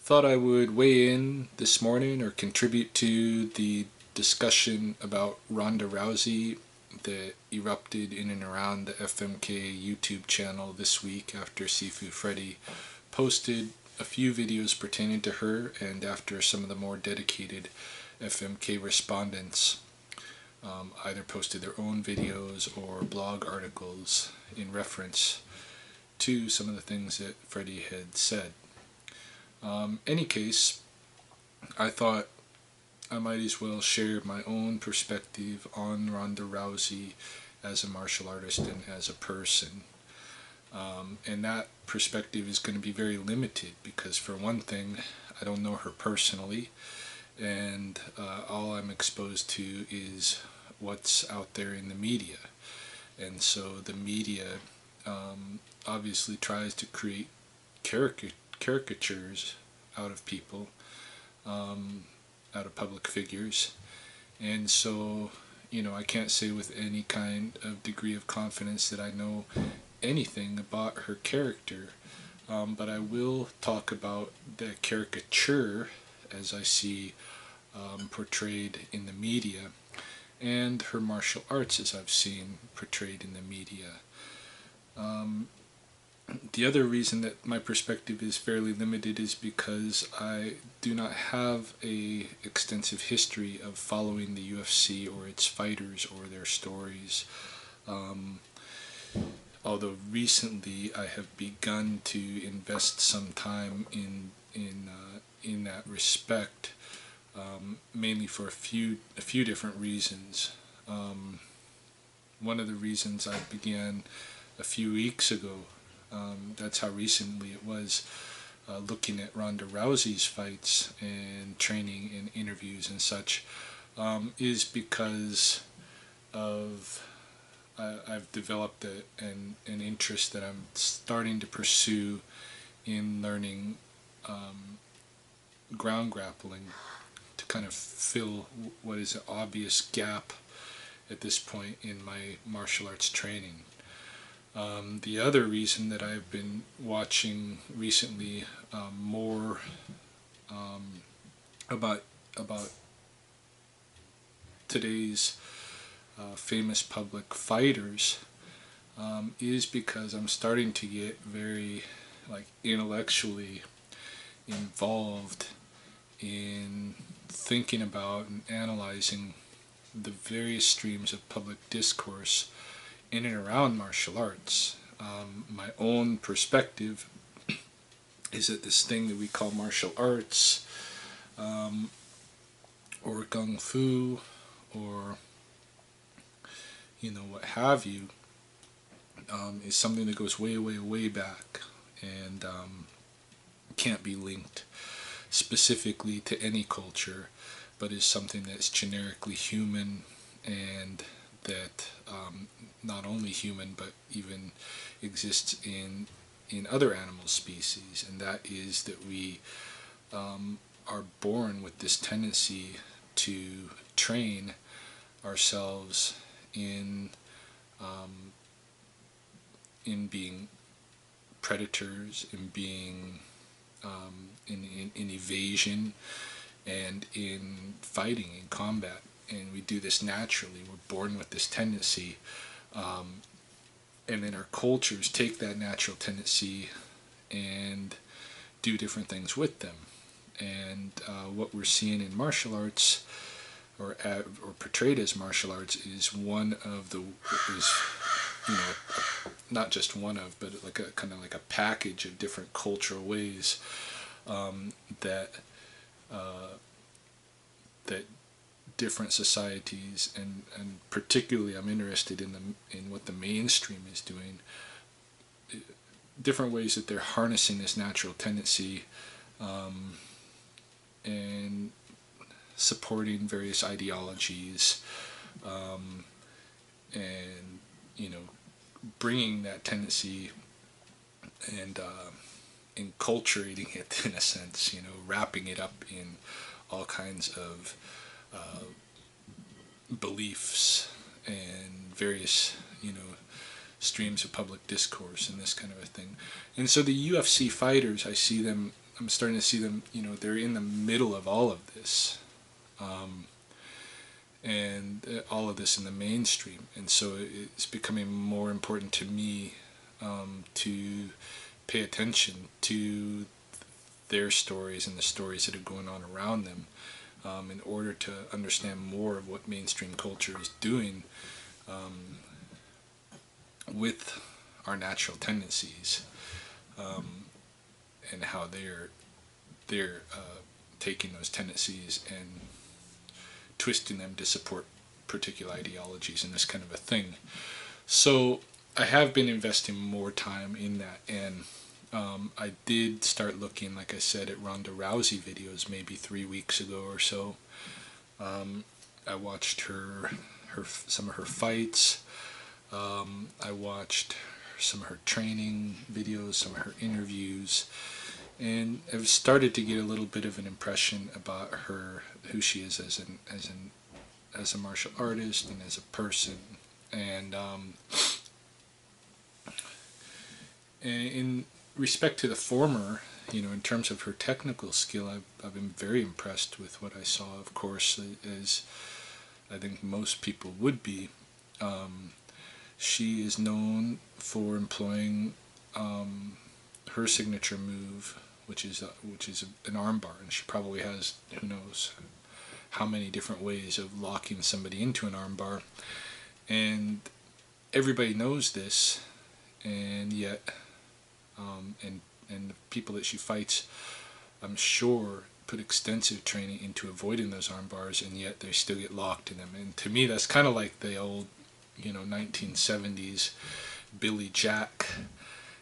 Thought I would weigh in this morning or contribute to the discussion about Ronda Rousey that erupted in and around the FMK YouTube channel this week after Sifu Freddy posted a few videos pertaining to her, and after some of the more dedicated FMK respondents either posted their own videos or blog articles in reference to some of the things that Freddy had said. Any case, I thought I might as well share my own perspective on Ronda Rousey as a martial artist and as a person. And that perspective is going to be very limited because, for one thing, I don't know her personally, and all I'm exposed to is what's out there in the media. And so the media obviously tries to create caricatures out of people, out of public figures, and so I can't say with any kind of degree of confidence that I know anything about her character, but I will talk about the caricature as I see portrayed in the media, and her martial arts as I've seen portrayed in the media. The other reason that my perspective is fairly limited is because I do not have a extensive history of following the UFC or its fighters or their stories. Although recently I have begun to invest some time in that respect, mainly for a few different reasons. One of the reasons I began a few weeks ago, that's how recently it was, looking at Ronda Rousey's fights and training and interviews and such, is because of I've developed an interest that I'm starting to pursue in learning ground grappling to kind of fill what is an obvious gap at this point in my martial arts training. The other reason that I've been watching recently more about today's famous public fighters is because I'm starting to get very intellectually involved in thinking about and analyzing the various streams of public discourse in and around martial arts. My own perspective is that this thing that we call martial arts, or kung fu, or what have you, is something that goes way, way, way back, and can't be linked specifically to any culture, but is something that's generically human, and that not only human but even exists in other animal species, and that is that we are born with this tendency to train ourselves in being predators, in being in evasion, and in fighting, in combat. And we do this naturally. We're born with this tendency, and then our cultures take that natural tendency and do different things with them. And what we're seeing in martial arts, or portrayed as martial arts, is not just one of, but like a kind of like a package of different cultural ways that different societies, and particularly I'm interested in what the mainstream is doing, different ways that they're harnessing this natural tendency and supporting various ideologies, and bringing that tendency and enculturating it in a sense, wrapping it up in all kinds of beliefs and various streams of public discourse and this kind of a thing. And so the UFC fighters, I see them I'm starting to see them, you know, they're in the middle of all of this. And all of this in the mainstream, and so it's becoming more important to me to pay attention to their stories and the stories that are going on around them, in order to understand more of what mainstream culture is doing with our natural tendencies, and how they're taking those tendencies and twisting them to support particular ideologies and this kind of a thing. So I have been investing more time in that, and I did start looking, like I said, at Ronda Rousey videos maybe 3 weeks ago or so. I watched some of her fights. I watched some of her training videos, some of her interviews, and I've started to get a little bit of an impression about her, who she is as a martial artist and as a person. And in respect to the former, you know, in terms of her technical skill, I've been very impressed with what I saw. Of course, as I think most people would be. She is known for employing her signature move, which is an armbar, and she probably has, who knows how many different ways of locking somebody into an armbar, and everybody knows this, and yet and the people that she fights, I'm sure, put extensive training into avoiding those arm bars, and yet they still get locked in them. And to me, that's kind of like the old, you know, 1970s Billy Jack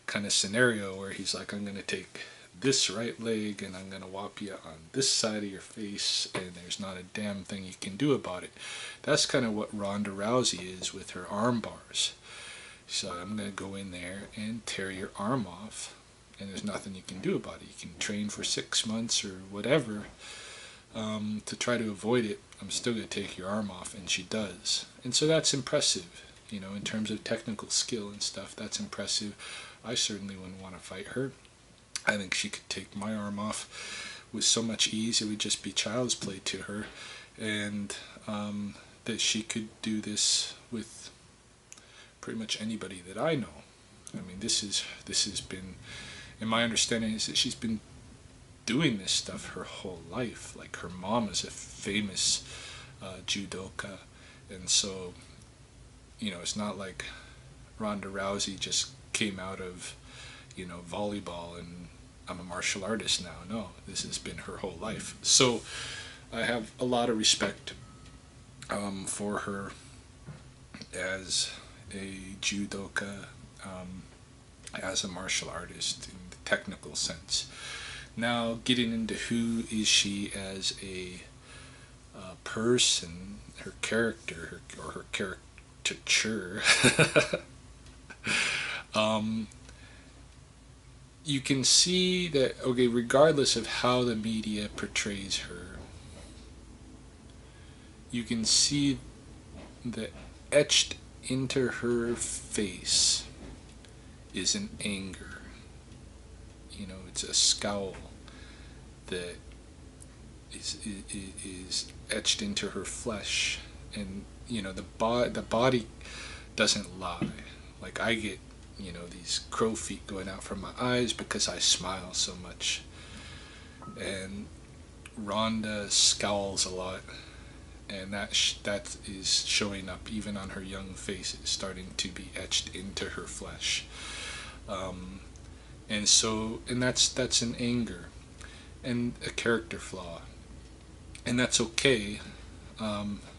kind of scenario, where he's like, I'm going to take this right leg and I'm going to whop you on this side of your face, and there's not a damn thing you can do about it. That's kind of what Ronda Rousey is with her arm bars. So I'm going to go in there and tear your arm off, and there's nothing you can do about it. You can train for 6 months or whatever to try to avoid it. I'm still going to take your arm off, and she does. And so that's impressive, you know, in terms of technical skill and stuff. That's impressive. I certainly wouldn't want to fight her. I think she could take my arm off with so much ease, it would just be child's play to her. And that she could do this with pretty much anybody that I know. I mean, this has been, and my understanding is that she's been doing this stuff her whole life. Like, her mom is a famous judoka, and so, you know, it's not like Ronda Rousey just came out of, you know, volleyball and I'm a martial artist now. No, this has been her whole life. So I have a lot of respect for her as a judoka, as a martial artist in the technical sense. Now, getting into who is she as a person, her character, or her caricature, you can see that, okay, regardless of how the media portrays her, you can see that etched into her face is an anger. You know, it's a scowl that is etched into her flesh, and you know, the body doesn't lie. Like, I get, you know, these crow feet going out from my eyes because I smile so much, and Rhonda scowls a lot, and that is showing up even on her young face. It's starting to be etched into her flesh, and so, and that's an anger and a character flaw, and that's okay.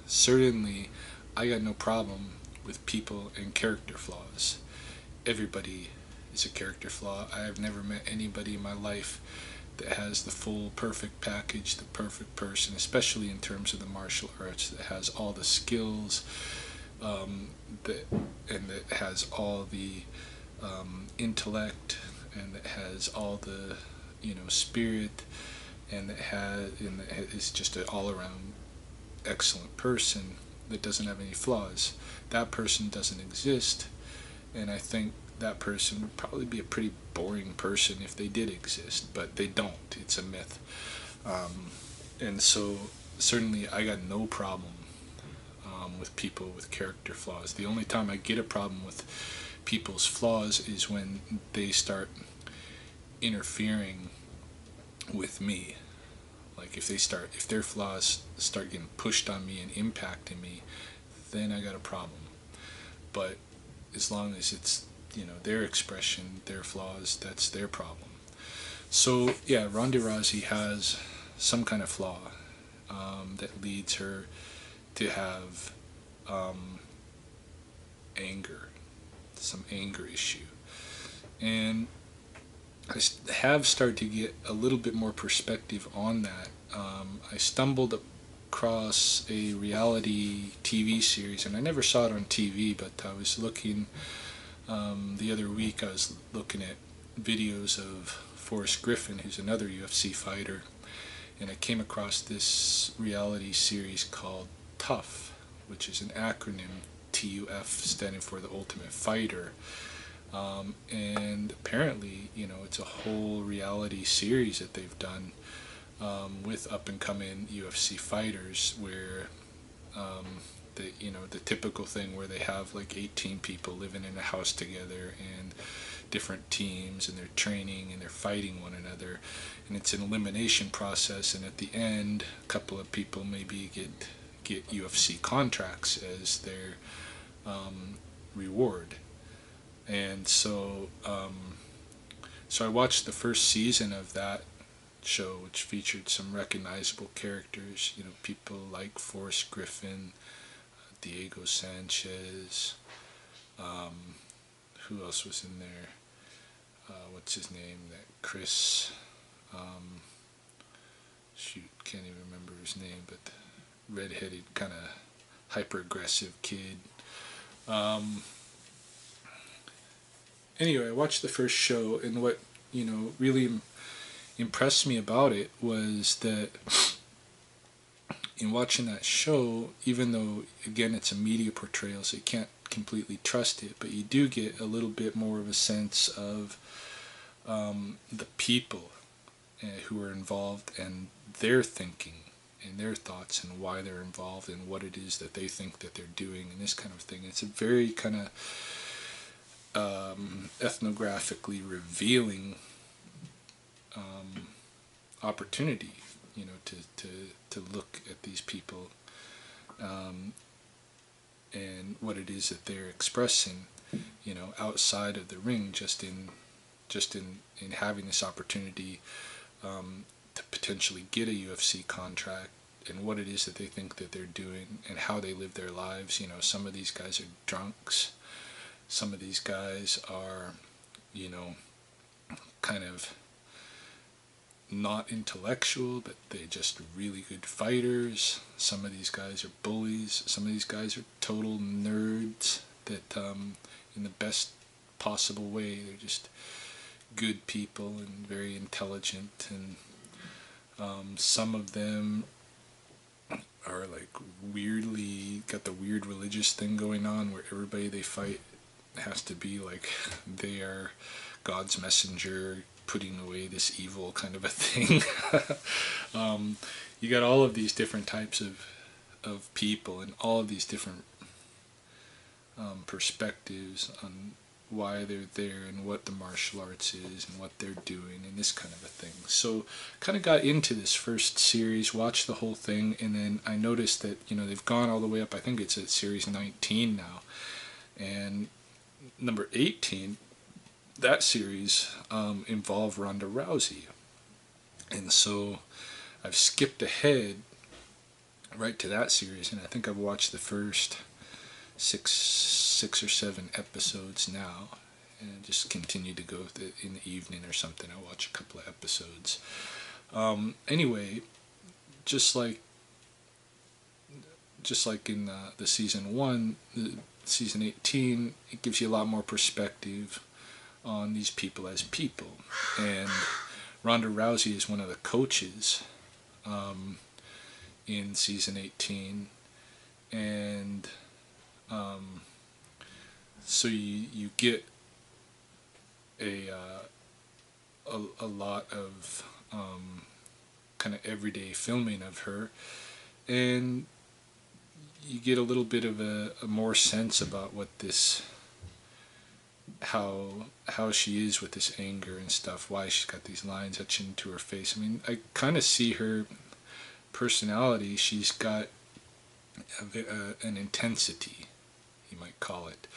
Certainly, I got no problem with people and character flaws. Everybody is a character flaw. I have never met anybody in my life that has the full perfect package, the perfect person, especially in terms of the martial arts, that has all the skills, that has all the intellect, and that has all the, you know, spirit, and that is just an all-around excellent person that doesn't have any flaws. That person doesn't exist, and I think that person would probably be a pretty boring person if they did exist, but they don't. It's a myth. And so certainly I got no problem with people with character flaws. The only time I get a problem with people's flaws is when they start interfering with me. Like if their flaws start getting pushed on me and impacting me, then I got a problem. But as long as it's, their expression, their flaws, that's their problem. So yeah, Ronda Rousey has some kind of flaw that leads her to have anger, some anger issue. And I have started to get a little bit more perspective on that. I stumbled across a reality TV series, and I never saw it on TV, but I was looking the other week. I was looking at videos of Forrest Griffin, who's another UFC fighter, and I came across this reality series called TUF, which is an acronym, TUF, standing for the Ultimate Fighter. And apparently, it's a whole reality series that they've done with up-and-coming UFC fighters, where the typical thing where they have like 18 people living in a house together and different teams, and they're training and they're fighting one another, and it's an elimination process, and at the end a couple of people maybe get UFC contracts as their reward. And so I watched the first season of that show, which featured some recognizable characters, people like Forrest Griffin, Diego Sanchez, who else was in there? What's his name? That Chris, can't even remember his name, but redheaded, kind of hyper-aggressive kid. Anyway, I watched the first show, and what, really impressed me about it was that in watching that show, even though, again, it's a media portrayal, so you can't completely trust it, but you do get a little bit more of a sense of the people who are involved, and their thinking and their thoughts, and why they're involved, and what it is that they think that they're doing, and this kind of thing. It's a very kind of ethnographically revealing opportunity, to look at these people and what it is that they're expressing, outside of the ring, just in having this opportunity to potentially get a UFC contract, and what it is that they think that they're doing, and how they live their lives. Some of these guys are drunks. Some of these guys are, kind of not intellectual, but they're just really good fighters. Some of these guys are bullies. Some of these guys are total nerds that, in the best possible way, they're just good people and very intelligent. And some of them are like weirdly got the weird religious thing going on, where everybody they fight has to be like they are God's messenger, putting away this evil, kind of a thing. You got all of these different types of people, and all of these different perspectives on why they're there, and what the martial arts is, and what they're doing, and this kind of a thing. So kind of got into this first series, watched the whole thing, and then I noticed that they've gone all the way up. I think it's at series 19 now, and number 18, that series involved Ronda Rousey. And so I've skipped ahead right to that series, and I think I've watched the first six or seven episodes now, and just continue to go with it in the evening or something. I watch a couple of episodes. Anyway, just like in the season 1, season 18, it gives you a lot more perspective on these people as people. And Ronda Rousey is one of the coaches in season 18, and so you get a a lot of kind of everyday filming of her, and you get a little bit of a more sense about what this how she is with this anger and stuff, why she's got these lines etching into her face. I mean, I kind of see her personality. She's got an intensity, you might call it,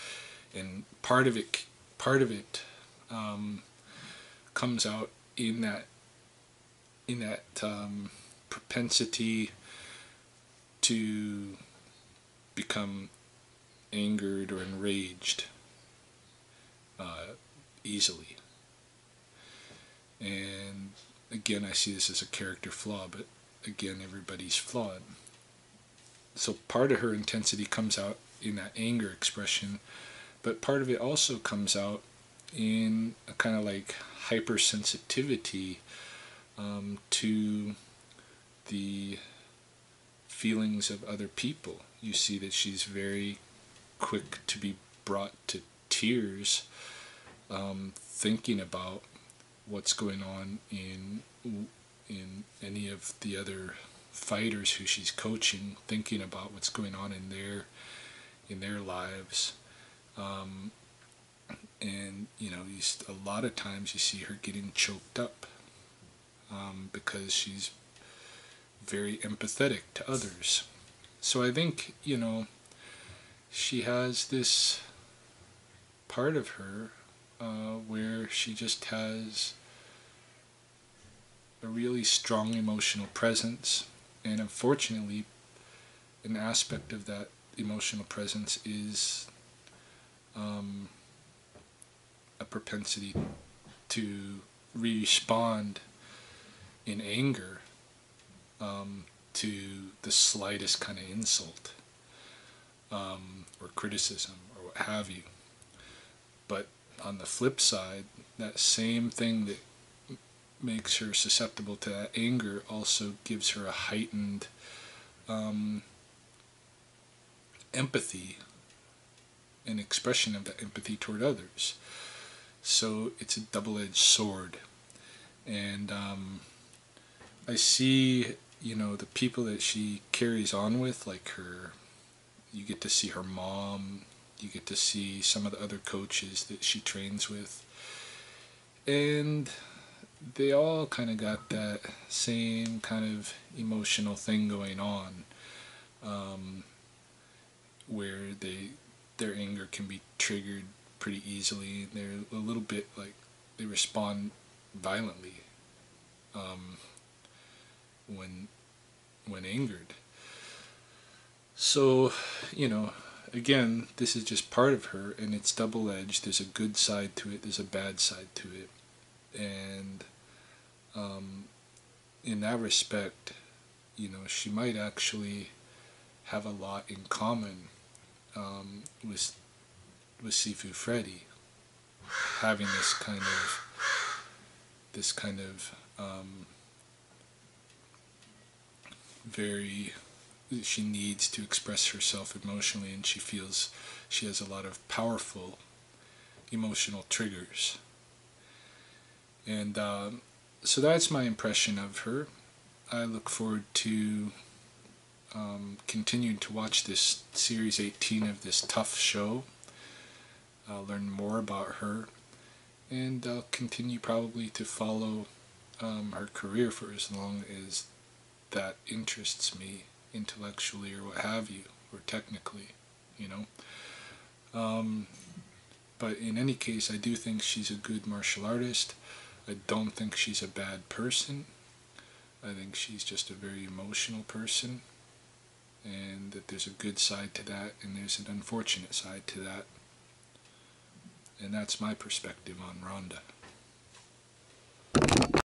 and part of it comes out in that propensity to become angered or enraged easily. And again, I see this as a character flaw, but again, everybody's flawed. So part of her intensity comes out in that anger expression, but part of it also comes out in a kind of like hypersensitivity to the feelings of other people. You see that she's very quick to be brought to tears thinking about what's going on in any of the other fighters who she's coaching, thinking about what's going on in their lives. And a lot of times you see her getting choked up because she's very empathetic to others. So I think she has this part of her where she just has a really strong emotional presence, and unfortunately an aspect of that emotional presence is a propensity to respond in anger to the slightest kind of insult or criticism or what have you. But on the flip side, that same thing that makes her susceptible to that anger also gives her a heightened empathy, an expression of that empathy toward others. So it's a double-edged sword. And I see, the people that she carries on with, like you get to see her mom, you get to see some of the other coaches that she trains with, and they all kind of got that same kind of emotional thing going on, where their anger can be triggered pretty easily. They're a little bit like they respond violently when angered. So, again, this is just part of her, and it's double-edged. There's a good side to it, there's a bad side to it. And in that respect, she might actually have a lot in common with Sifu Freddy, having this kind of very, she needs to express herself emotionally, and she feels she has a lot of powerful emotional triggers. And so that's my impression of her. I look forward to continuing to watch this Series 18 of this tough show. I'll learn more about her, and I'll continue probably to follow her career for as long as that interests me intellectually or what have you, or technically, But in any case, I do think she's a good martial artist. I don't think she's a bad person. I think she's just a very emotional person, and that there's a good side to that, and there's an unfortunate side to that. And that's my perspective on Ronda.